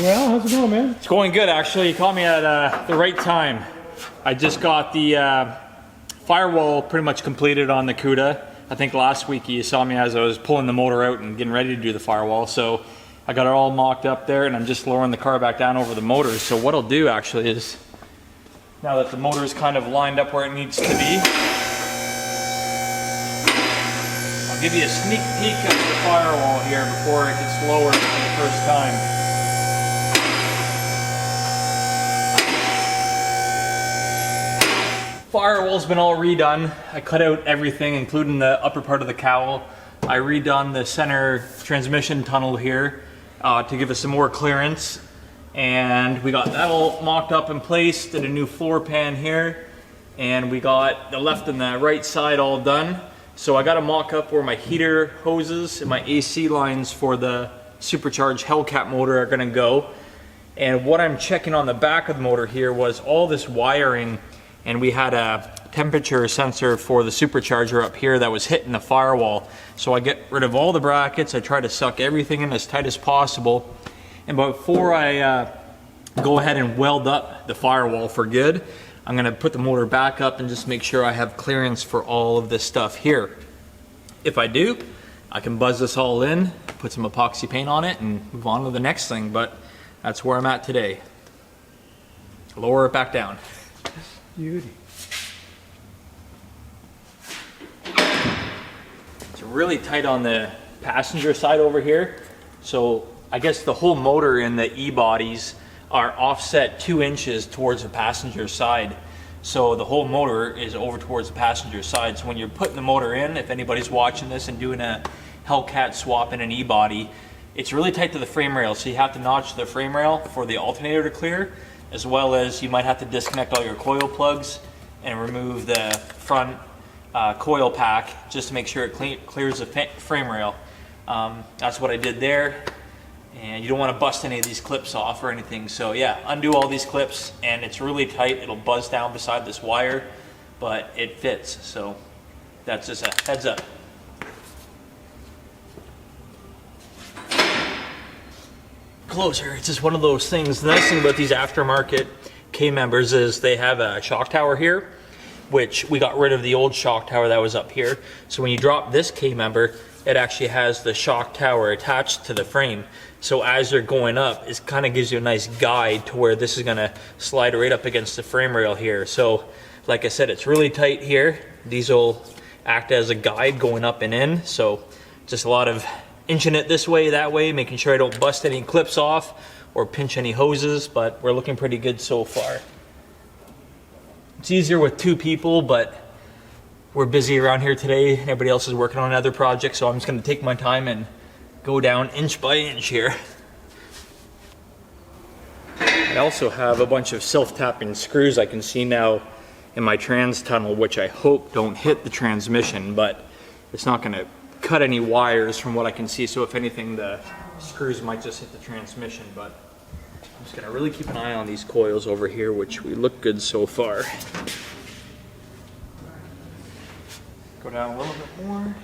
Well, how's it going, man? It's going good, actually. You caught me at the right time. I just got the firewall pretty much completed on the Cuda. I think last week you saw me as I was pulling the motor out and getting ready to do the firewall. So I got it all mocked up there, and I'm just lowering the car back down over the motor. So what I'll do actually is, now that the motor is kind of lined up where it needs to be, I'll give you a sneak peek of the firewall here before it gets lowered for the first time. Firewall's been all redone. I cut out everything, including the upper part of the cowl. I redone the center transmission tunnel here to give us some more clearance. And we got that all mocked up in place, did a new floor pan here, and we got the left and the right side all done. So I got to mock up where my heater hoses and my AC lines for the supercharged Hell Cat motor are gonna go. And what I'm checking on the back of the motor here was all this wiring, and we had a temperature sensor for the supercharger up here that was hitting the firewall. So I get rid of all the brackets, I try to suck everything in as tight as possible. And before I go ahead and weld up the firewall for good, I'm gonna put the motor back up and just make sure I have clearance for all of this stuff here. If I do, I can buzz this all in, put some epoxy paint on it, and move on to the next thing, but that's where I'm at today. Lower it back down. Beauty. It's really tight on the passenger side over here. So I guess the whole motor in the E-bodies are offset 2 inches towards the passenger side. So the whole motor is over towards the passenger side. So when you're putting the motor in, if anybody's watching this and doing a Hell Cat swap in an E-body, it's really tight to the frame rail. So you have to notch the frame rail for the alternator to clear, as well as you might have to disconnect all your coil plugs and remove the front coil pack just to make sure it clears the frame rail. That's what I did there. And you don't want to bust any of these clips off or anything. So yeah, undo all these clips, and it's really tight. It'll buzz down beside this wire, but it fits. So that's just a heads up. Closer, it's just one of those things. The nice thing about these aftermarket K-members is they have a shock tower here, which we got rid of the old shock tower that was up here. So when you drop this K-member, it actually has the shock tower attached to the frame. So as you're going up, it kind of gives you a nice guide to where this is gonna slide right up against the frame rail here. So like I said, it's really tight here. These will act as a guide going up and in. So just a lot of inching it this way, that way, making sure I don't bust any clips off or pinch any hoses, but we're looking pretty good so far. It's easier with 2 people, but we're busy around here today. Everybody else is working on another project, so I'm just gonna take my time and go down inch by inch here. I also have a bunch of self-tapping screws I can see now in my trans tunnel, which I hope don't hit the transmission, but it's not gonna cut any wires from what I can see. So if anything, the screws might just hit the transmission, but I'm just gonna really keep an eye on these coils over here, which we look good so far. Go down a little bit more.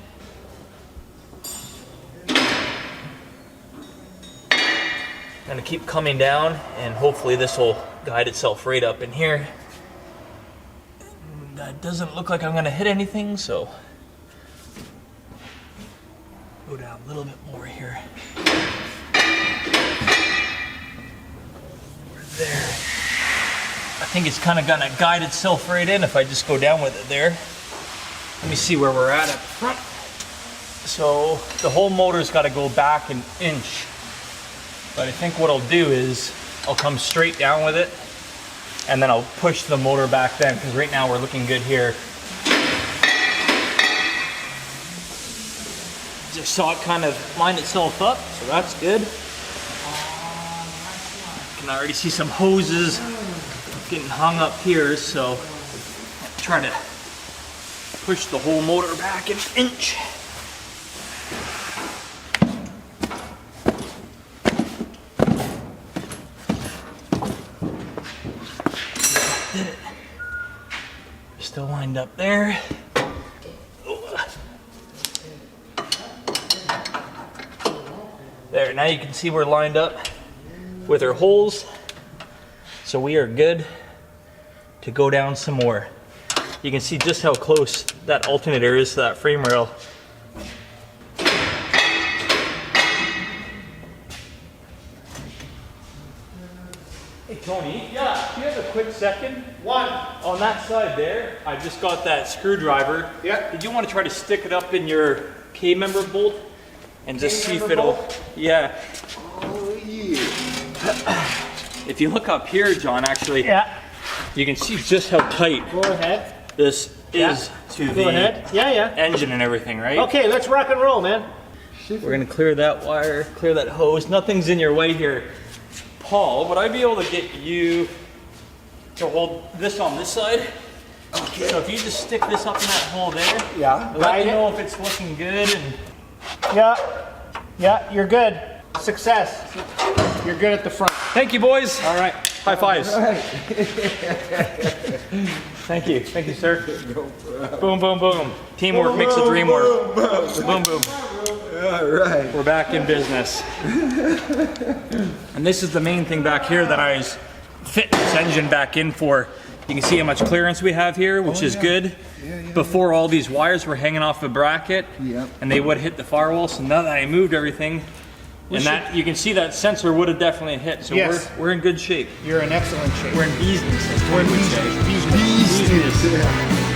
Gonna keep coming down, and hopefully this will guide itself right up in here. That doesn't look like I'm gonna hit anything, so go down a little bit more here. There. I think it's kind of gonna guide itself right in if I just go down with it there. Let me see where we're at the front. So the whole motor's got to go back an inch. But I think what I'll do is I'll come straight down with it, and then I'll push the motor back then, because right now we're looking good here. Just saw it kind of line itself up, so that's good. I can already see some hoses getting hung up here, so try to push the whole motor back an inch. Did it. Still lined up there. There, now you can see we're lined up with our holes. So we are good to go down some more. You can see just how close that alternator is to that frame rail. Hey Tony, yeah, do you have a quick second? One. On that side there, I just got that screwdriver. Yeah. Did you want to try to stick it up in your K-member bolt and just see if K-member it'll, bolt? yeah. Oh yeah. If you look up here, John, actually, Yeah. you can see just how tight Go ahead. this is to Go the ahead. Yeah, yeah. engine and everything, right? Okay, let's rock and roll, man. We're gonna clear that wire, clear that hose. Nothing's in your way here. Paul, would I be able to get you to hold this on this side? Okay. So if you just stick this up in that hole there, Yeah. let me know if it's looking good. And Yeah. Yeah, you're good. Success. You're good at the front. thank you, boys. All right. High fives. Thank you, sir. Boom, boom, boom. Teamwork makes the dream work. Boom, boom. All right. We're back in business. And this is the main thing back here that I was fitting this engine back in for. You can see how much clearance we have here, which is good. Before, all these wires were hanging off the bracket, and they would hit the firewall. So now that I moved everything, and that you can see that sensor would have definitely hit. So Yes. we're in good shape. You're in excellent shape. We're in business. We're in business. Business.